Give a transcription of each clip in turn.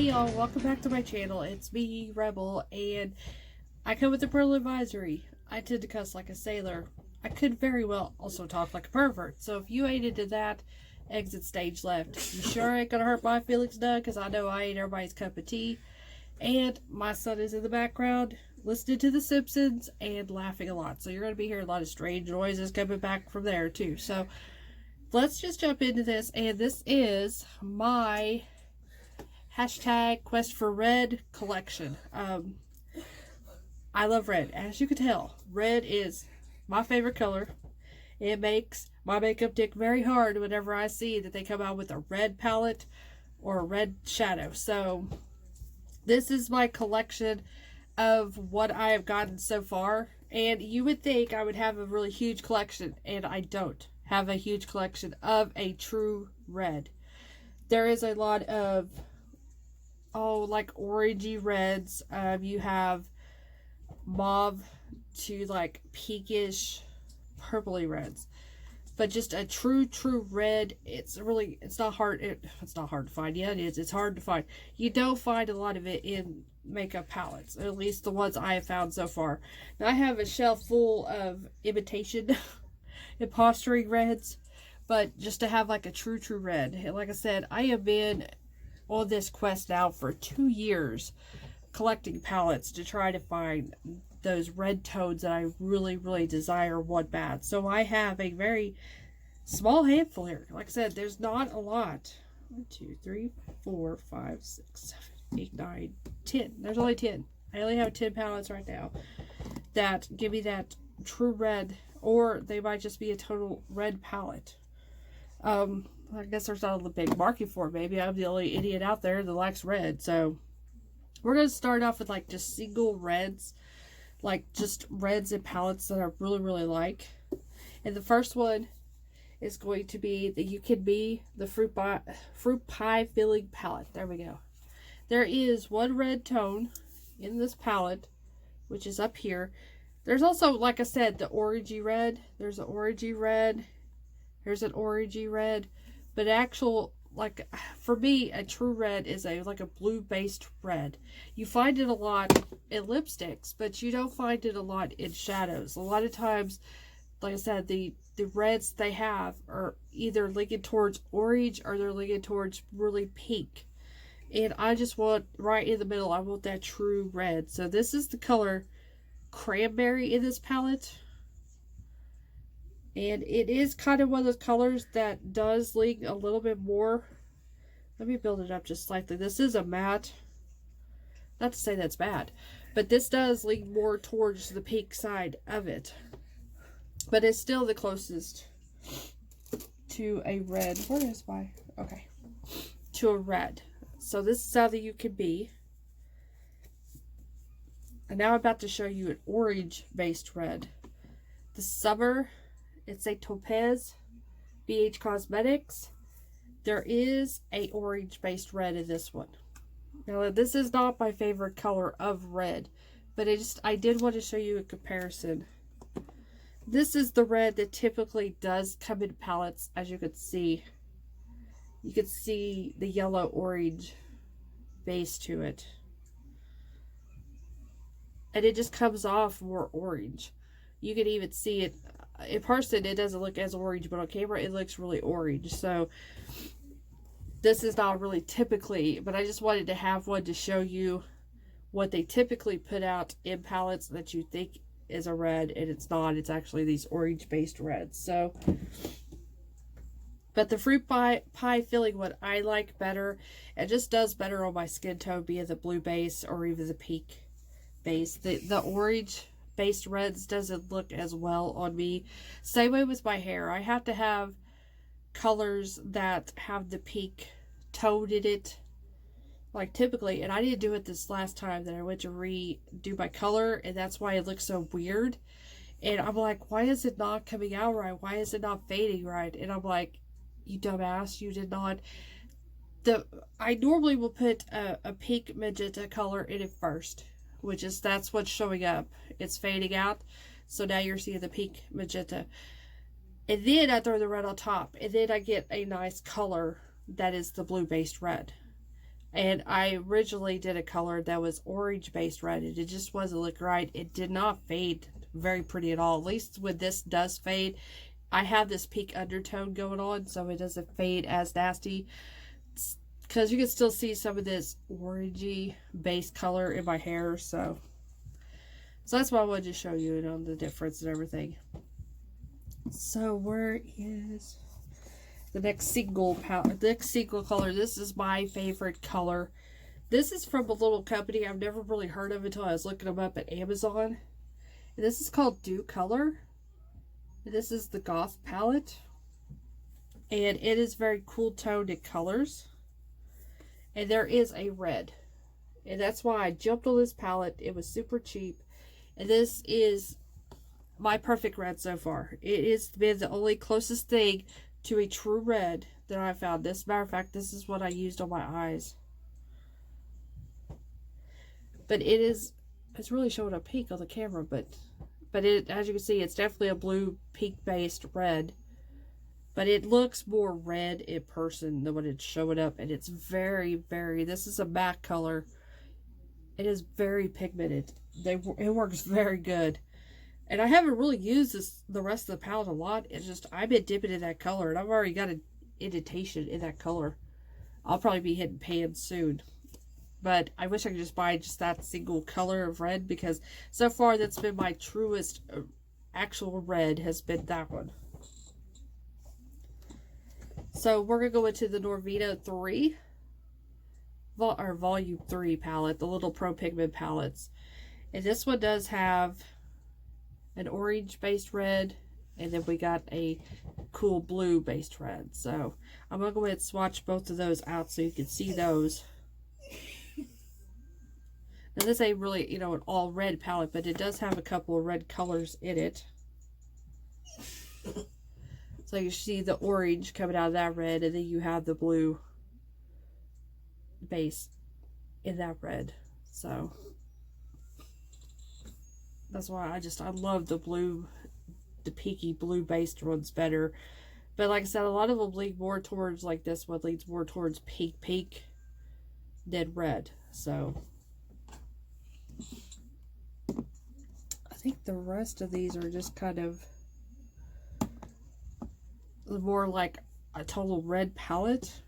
Hey y'all, welcome back to my channel. It's me, Rebel, and I come with a parental advisory. I tend to cuss like a sailor. I could very well also talk like a pervert. So if you ain't into that, exit stage left. You sure ain't gonna hurt my feelings none, because I know I ain't everybody's cup of tea. And my son is in the background listening to The Simpsons and laughing a lot. So you're gonna be hearing a lot of strange noises coming back from there too. So let's just jump into this, and this is my hashtag Quest for Red collection. I love red. As you can tell, red is my favorite color. It makes my makeup dick very hard whenever I see that they come out with a red palette or a red shadow. So this is my collection of what I have gotten so far. And you would think I would have a really huge collection, and I don't have a huge collection of a true red. There is a lot of like orangey reds. You have mauve to like pinkish purpley reds, but just a true red, it's not hard to find. Yeah, it is. It's hard to find. You don't find a lot of it in makeup palettes, at least the ones I have found so far. Now I have a shelf full of imitation impostering reds, but just to have like a true red. And like I said, I have been on this quest now for 2 years, collecting palettes to try to find those red tones that I really desire one bad. So I have a very small handful here. Like I said, there's not a lot. 1, 2, 3, 4, 5, 6, 7, 8, 9, 10. There's only 10. I only have 10 palettes right now that give me that true red, or they might just be a total red palette. I guess there's not a big market for it. Maybe I'm the only idiot out there that likes red. So we're going to start off with like just single reds, like just reds and palettes that I really like. And the first one is going to be the You Can Be the Fruit Pie Filling palette. There we go. There is one red tone in this palette, which is up here. There's also, like I said, the orangey red. There's an orangey red. There's an orangey red. But actual, like, for me, a true red is like a blue-based red. You find it a lot in lipsticks, but you don't find it a lot in shadows. A lot of times, like I said, the reds they have are either leaning towards orange or they're leaning towards really pink. And I just want, right in the middle, I want that true red. So this is the color Cranberry in this palette. And it is kind of one of those colors that does lean a little bit more. Let me build it up just slightly. This is a matte. Not to say that's bad, but this does lean more towards the pink side of it. But it's still the closest to a red. Where is my... Okay. To a red. So this is how the You Can Be. And now I'm about to show you an orange-based red. The Summer... It's a Topaz BH Cosmetics. There is a orange-based red in this one. Now, this is not my favorite color of red, but I did want to show you a comparison. This is the red that typically does come in palettes, as you can see. You can see the yellow-orange base to it. And it just comes off more orange. You can even see it. In person, it doesn't look as orange, but on camera, it looks really orange. So, this is not really typically, but I just wanted to have one to show you what they typically put out in palettes that you think is a red, and it's not. It's actually these orange-based reds. So, but the fruit pie filling one I like better. It just does better on my skin tone, be it the blue base or even the pink base. The orange based reds doesn't look as well on me. Same way with my hair. I have to have colors that have the pink tone in it, like typically. And I didn't do it this last time that I went to redo my color, and that's why it looks so weird. And I'm like, why is it not coming out right? Why is it not fading right? And I'm like, you dumbass, you did not. I normally will put a pink magenta color in it first, which is, that's what's showing up. It's fading out. So now you're seeing the pink magenta. And then I throw the red on top. And then I get a nice color that is the blue-based red. And I originally did a color that was orange based red, and it just wasn't look right. It did not fade very pretty at all. At least when this does fade, I have this pink undertone going on, so it doesn't fade as nasty. Because you can still see some of this orangey base color in my hair, so that's why I wanted to show you, you know, the difference and everything. So where is the next single color? This is my favorite color. This is from a little company I've never really heard of until I was looking them up at Amazon. And this is called Dew Color. And this is the Goth palette. And it is very cool toned in colors. And there is a red. And that's why I jumped on this palette. It was super cheap. And this is my perfect red so far. It has been the only closest thing to a true red that I found. As a matter of fact, this is what I used on my eyes. But it's really showing up pink on the camera, but it, as you can see, it's definitely a blue pink based red. But it looks more red in person than when it's showing up, and it's very, this is a matte color. It is very pigmented. It works very good. And I haven't really used the rest of the palette a lot. It's just, I've been dipping in that color, and I've already got an indentation in that color. I'll probably be hitting pan soon. But I wish I could just buy just that single color of red, because so far that's been my truest actual red, has been that one. So we're going to go into the Norvina 3, or Volume 3 palette, the little Pro Pigment palettes. And this one does have an orange-based red, and then we got a cool blue-based red. So I'm going to go ahead and swatch both of those out so you can see those. Now this ain't really, you know, an all-red palette, but it does have a couple of red colors in it. So you see the orange coming out of that red, and then you have the blue base in that red. So that's why I love the blue, the peaky blue based ones better. But like I said, a lot of them lead more towards, like this one leads more towards pink than red. So I think the rest of these are just kind of more like a total red palette.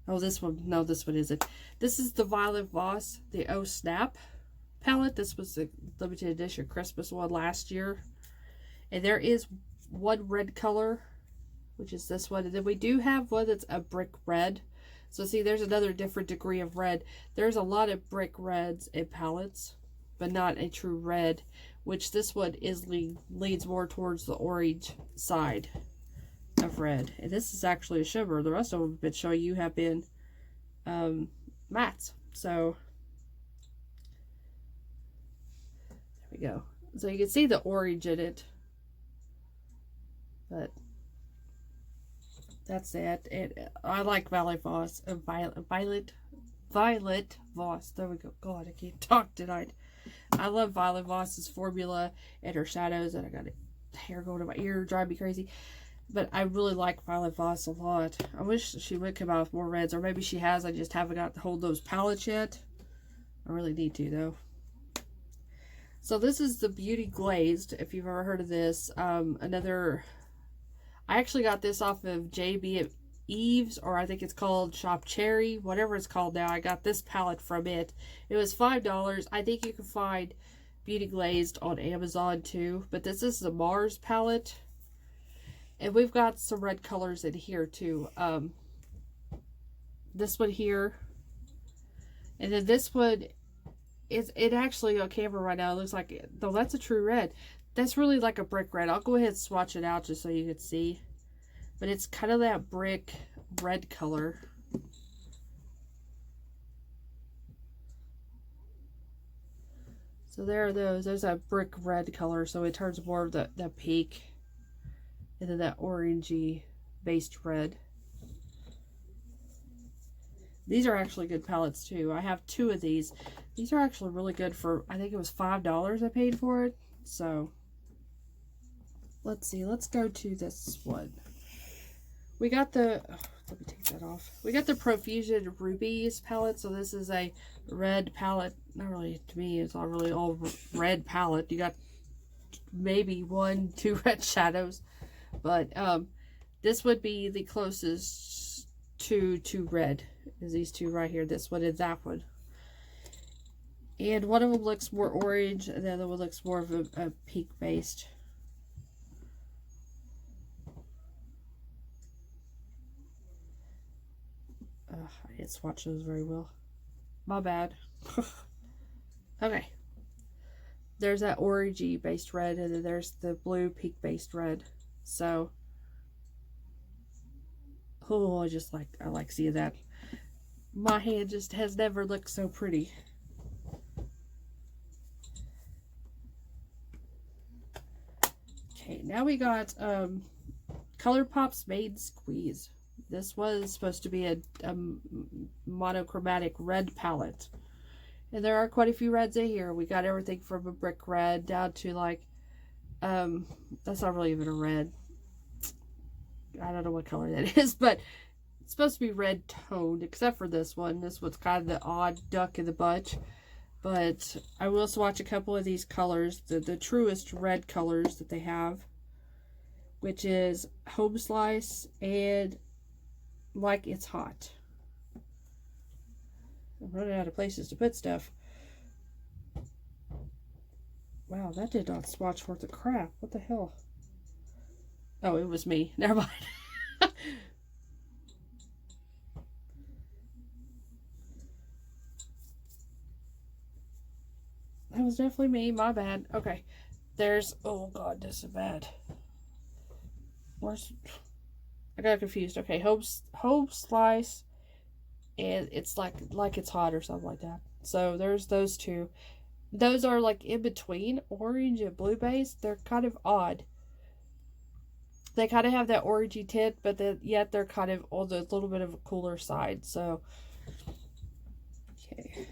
Oh, this one, no, this one isn't. This is the Violet Voss, the Oh Snap palette. This was the limited edition Christmas one last year. And there is one red color, which is this one. And then we do have one that's a brick red. So see, there's another different degree of red. There's a lot of brick reds in palettes, but not a true red, which this one is leads more towards the orange side of red. And this is actually a shimmer. The rest of them have been showing you have been mattes. So there we go. So you can see the orange in it, but that's it. And I like Violet Voss. Violet Voss. There we go. God, I can't talk tonight. I love Violet Voss's formula and her shadows, and I got hair going to my ear, drive me crazy. But I really like Violet Voss a lot. I wish she would come out with more reds, or maybe she has. I just haven't got to hold those palettes yet. I really need to, though. So this is the Beauty Glazed, if you've ever heard of this. I actually got this off of JB Eves, or I think it's called Shop Cherry, whatever it's called now. I got this palette from it. It was $5. I think you can find Beauty Glazed on Amazon too. But this is the Mars palette. And we've got some red colors in here too. This one here. And then this one, it actually on camera right now, it looks like, though that's a true red. That's really like a brick red. I'll go ahead and swatch it out just so you can see. But it's kind of that brick red color. So there are those. There's that brick red color. So it turns more of the pink. And then that orangey based red. These are actually good palettes too. I have 2 of these. These are actually really good for, I think it was $5 I paid for it. So let's see. Let's go to this one. We got the let me take that off. We got the Profusion Rubies palette. So this is a red palette. Not really, to me, it's not really all red palette. You got maybe 1, 2 red shadows. But this would be the closest to red. Is these two right here. This one and that one. And one of them looks more orange, and the other one looks more of a pink based. I didn't swatch those very well. My bad. Okay. There's that orangey based red, and then there's the blue pink based red. So, oh, I like seeing that. My hand just has never looked so pretty. Okay, now we got ColourPop's Main Squeeze. This was supposed to be a monochromatic red palette. And there are quite a few reds in here. We got everything from a brick red down to like, that's not really even a red. I don't know what color that is, but it's supposed to be red toned, except for this one. This one's kind of the odd duck in the bunch. But I will swatch a couple of these colors, the truest red colors that they have, which is Home Slice and Like It's Hot. I'm running out of places to put stuff. Wow, that did not swatch worth a crap. What the hell? Oh, it was me. Never mind. That was definitely me. My bad. Okay. There's... Oh, God. This is bad. Where's... I got confused. Okay. Home Slice. And it's like It's Hot or something like that. So, there's those two. Those are like in between orange and blue base. They're kind of odd. They kind of have that orangey tint, but yet they're kind of on the little bit of a cooler side. So, okay.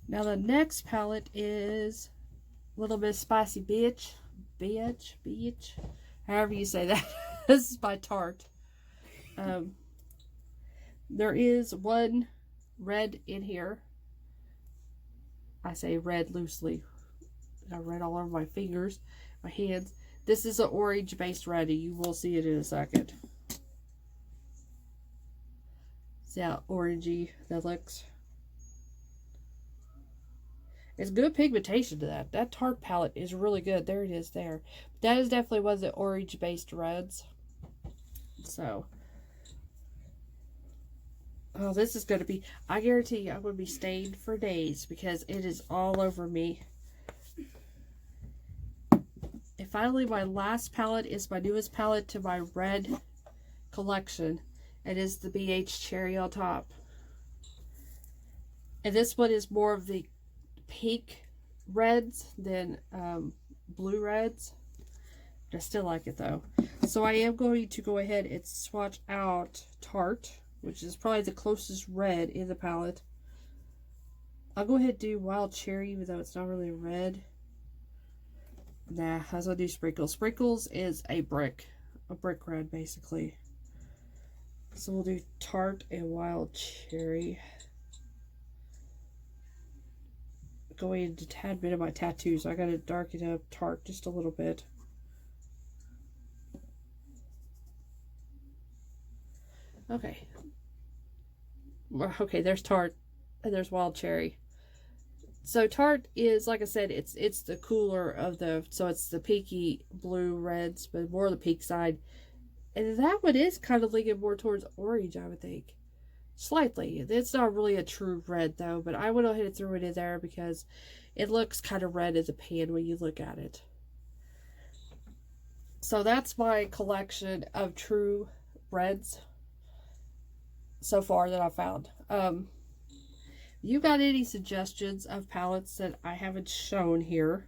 Now the next palette is a little bit Spicy Beach. However you say that. This is by Tarte. There is one red in here. I say red loosely. I got red all over my fingers, my hands. This is an orange based red. You will see it in a second. See how orangey that looks? It's good pigmentation to that. That Tarte palette is really good. There it is there. That is definitely one of the orange based reds. So, oh, this is going to be, I guarantee you, I'm going to be stained for days because it is all over me. And finally, my last palette is my newest palette to my red collection. It is the BH Cherry on top. And this one is more of the pink reds than blue reds. But I still like it though. So I am going to go ahead and swatch out Tarte, which is probably the closest red in the palette. I'll go ahead and do Wild Cherry, even though it's not really red. Nah, I was gonna do Sprinkles. Sprinkles is a brick red basically. So we'll do Tarte and Wild Cherry. Going into a tad bit of my tattoos. I gotta darken up Tarte just a little bit. Okay. Okay, there's Tarte and there's Wild Cherry. So Tarte is, like I said, it's the cooler of the, so it's the pinky blue reds, but more the pink side. And that one is kind of leaning more towards orange, I would think. Slightly. It's not really a true red though, but I went ahead and threw it in there because it looks kind of red as a pan when you look at it. So that's my collection of true reds so far that I found. You got any suggestions of palettes that I haven't shown here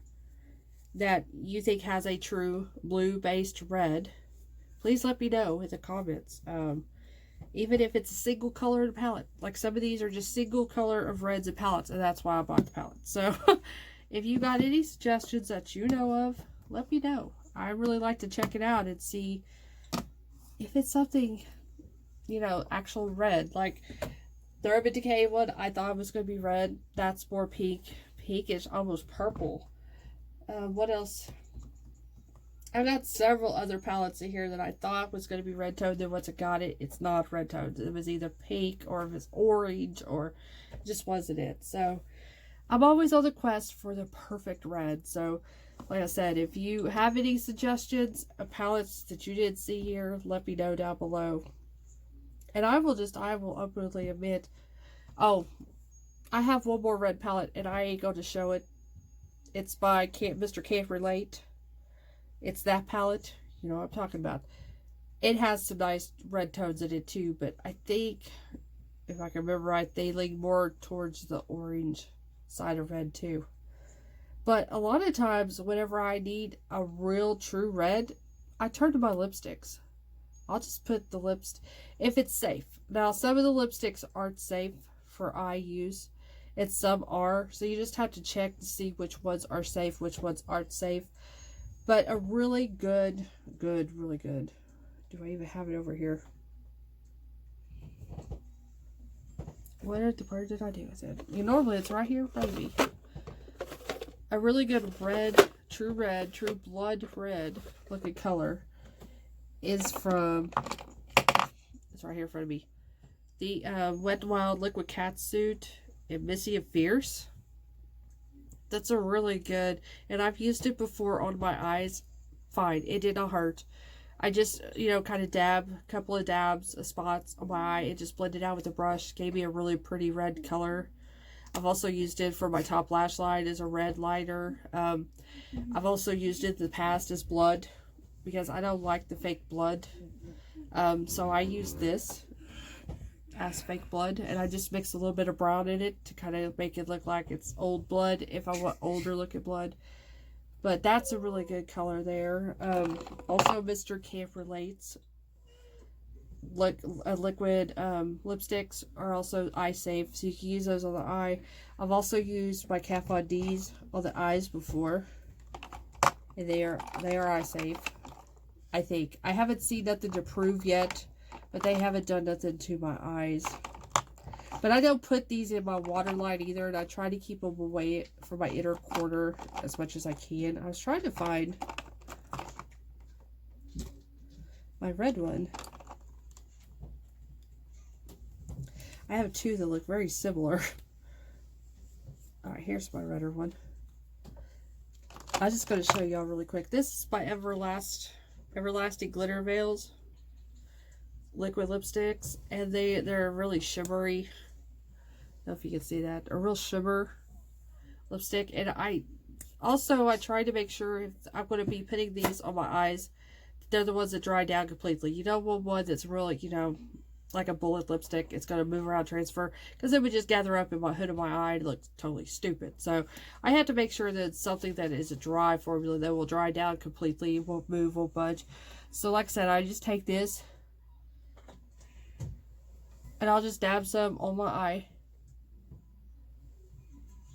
that you think has a true blue based red? Please let me know in the comments. Even if it's a single color in a palette. Like some of these are just single color of reds and palettes, and that's why I bought the palette. So if you got any suggestions that you know of, let me know. I really like to check it out and see if it's something, you know, actual red, like the Urban Decay one, I thought it was going to be red. That's more pink. Pinkish, almost purple. What else? I've got several other palettes in here that I thought was going to be red toned. Then once I got it, it's not red toned. It was either pink or it was orange or it just wasn't it. So I'm always on the quest for the perfect red. So like I said, if you have any suggestions of palettes that you did see here, let me know down below. And I will openly admit, oh, I have one more red palette and I ain't going to show it. It's by Mr. Can't Relate. It's that palette, you know what I'm talking about. It has some nice red tones in it too, but I think, if I can remember right, they lean more towards the orange side of red too. But a lot of times, whenever I need a real true red, I turn to my lipsticks. I'll just put the if it's safe. Now, some of the lipsticks aren't safe for eye use, and some are, so you just have to check to see which ones are safe, which ones aren't safe. But a really good, really good. Do I even have it over here? Where did I do it? Normally it's right here in front of me. A really good red, true blood red looking color is from, it's right here in front of me. The Wet n Wild Liquid Catsuit in Missy and Fierce. That's a really good, and I've used it before on my eyes. Fine, it did not hurt. I just, you know, kind of a couple of dabs, spots on my eye, and just blended out with a brush. Gave me a really pretty red color. I've also used it for my top lash line as a red liner. I've also used it in the past as blood, because I don't like the fake blood. So I use this as fake blood, and I just mix a little bit of brown in it to kind of make it look like it's old blood if I want older looking blood. But that's a really good color there. Also, Mr. Can't Relate's liquid lipsticks are also eye safe, so you can use those on the eye. I've also used my Kat Von D's on the eyes before, and they are eye safe. I think I haven't seen nothing to prove yet, but they haven't done nothing to my eyes. But I don't put these in my waterline either, and I try to keep them away from my inner corner as much as I can. I was trying to find my red one. I have two that look very similar. Alright, here's my redder one. I'm just going to show y'all really quick. This is by Everlasting Glitter Veils liquid lipsticks, and they're really shimmery. I don't know if you can see that. A real shimmer lipstick. And I try to make sure if I'm going to be putting these on my eyes, they're the ones that dry down completely. You don't want one that's really, you know, like a bullet lipstick. It's going to move around, transfer, because it would just gather up in my hood of my eye and look totally stupid. So I have to make sure that it's something that is a dry formula that will dry down completely, won't move, won't budge. So like I said, I just take this and I'll just dab some on my eye.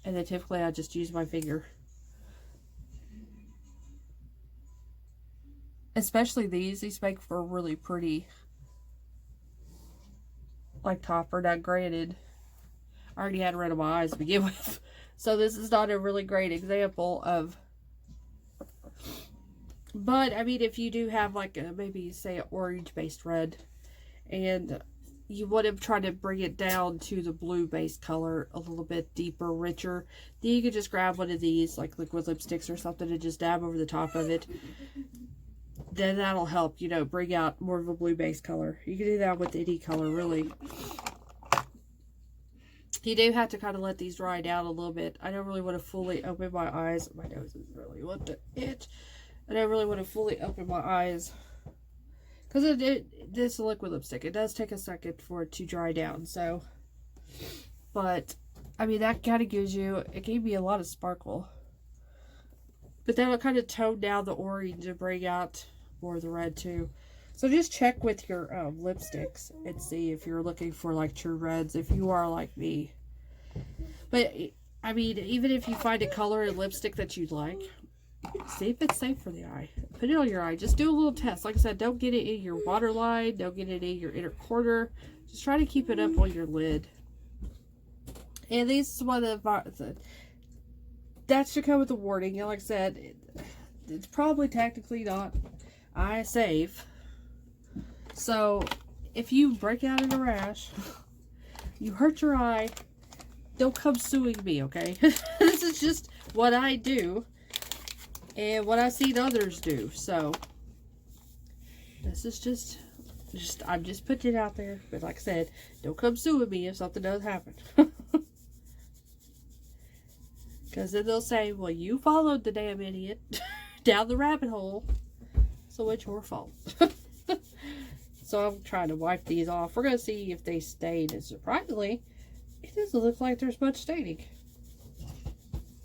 And then typically I just use my finger. Especially these make for a really pretty, like, topper. Now granted, I already had red of my eyes to begin with. So this is not a really great example of, but I mean, if you do have like a, maybe say an orange based red, and you want to try to bring it down to the blue based color a little bit deeper, richer, then you can just grab one of these like liquid lipsticks or something and just dab over the top of it. Then that'll help, you know, bring out more of a blue based color. You can do that with any color, really. You do have to kind of let these dry down a little bit. I don't really want to fully open my eyes. My nose is really what the itch. I don't really want to fully open my eyes, because this is a liquid lipstick. It does take a second for it to dry down. So, but I mean, that kind of gives you, it gave me a lot of sparkle, but that'll kind of tone down the orange and bring out more of the red too. So just check with your lipsticks and see if you're looking for like true reds, if you are like me. But I mean, even if you find a color in lipstick that you like, See if it's safe for the eye. Put it on your eye. Just do a little test. Like I said, don't get it in your waterline. Don't get it in your inner corner. Just try to keep it up on your lid. And this is one of the... That should come with a warning. And like I said, it's probably technically not eye safe. So, if you break out in a rash, you hurt your eye, don't come suing me, okay? This is just what I do and what I've seen others do. So, this is just I'm just putting it out there. But like I said, don't come suing me if something does happen. Because then they'll say, well, you followed the damn idiot down the rabbit hole, so it's your fault. So I'm trying to wipe these off. We're going to see if they stain. And surprisingly, it doesn't look like there's much staining.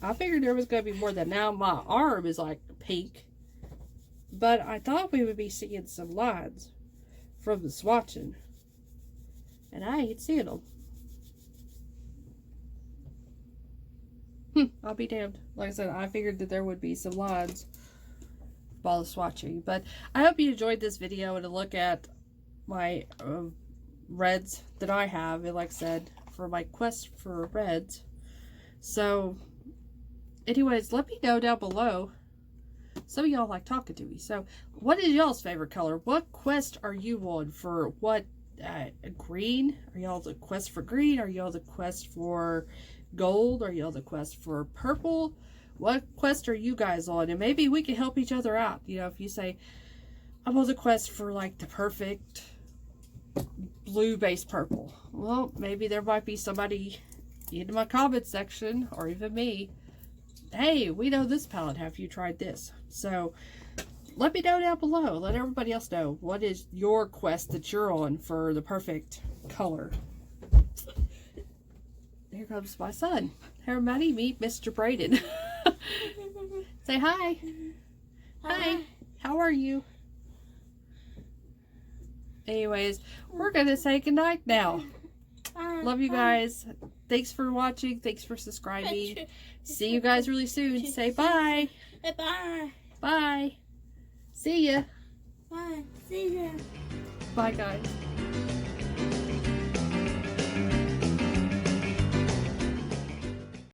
I figured there was going to be more than now. My arm is like pink. But I thought we would be seeing some lines from the swatching. And I ain't seeing them. I'll be damned. Like I said, I figured that there would be some lines while the swatching. But I hope you enjoyed this video and a look at my reds that I have. And like I said, for my quest for reds. So, anyways, let me know down below. Some of y'all like talking to me. So, what is y'all's favorite color? What quest are you on for what? Green? Are y'all the quest for green? Are y'all the quest for gold? Are y'all the quest for purple? What quest are you guys on? And maybe we can help each other out. You know, if you say, I'm on the quest for like the perfect blue base purple. Well, maybe there might be somebody in my comment section, or even me. Hey, we know this palette. Have you tried this? So, let me know down below. Let everybody else know. What is your quest that you're on for the perfect color? Here comes my son. Everybody meet Mr. Braden. Say hi. Hi. How are you? Anyways, we're going to say goodnight now. Love you guys. Thanks for watching. Thanks for subscribing. See you guys really soon. Say bye. Bye. Bye. See ya. Bye. See ya. Bye, guys.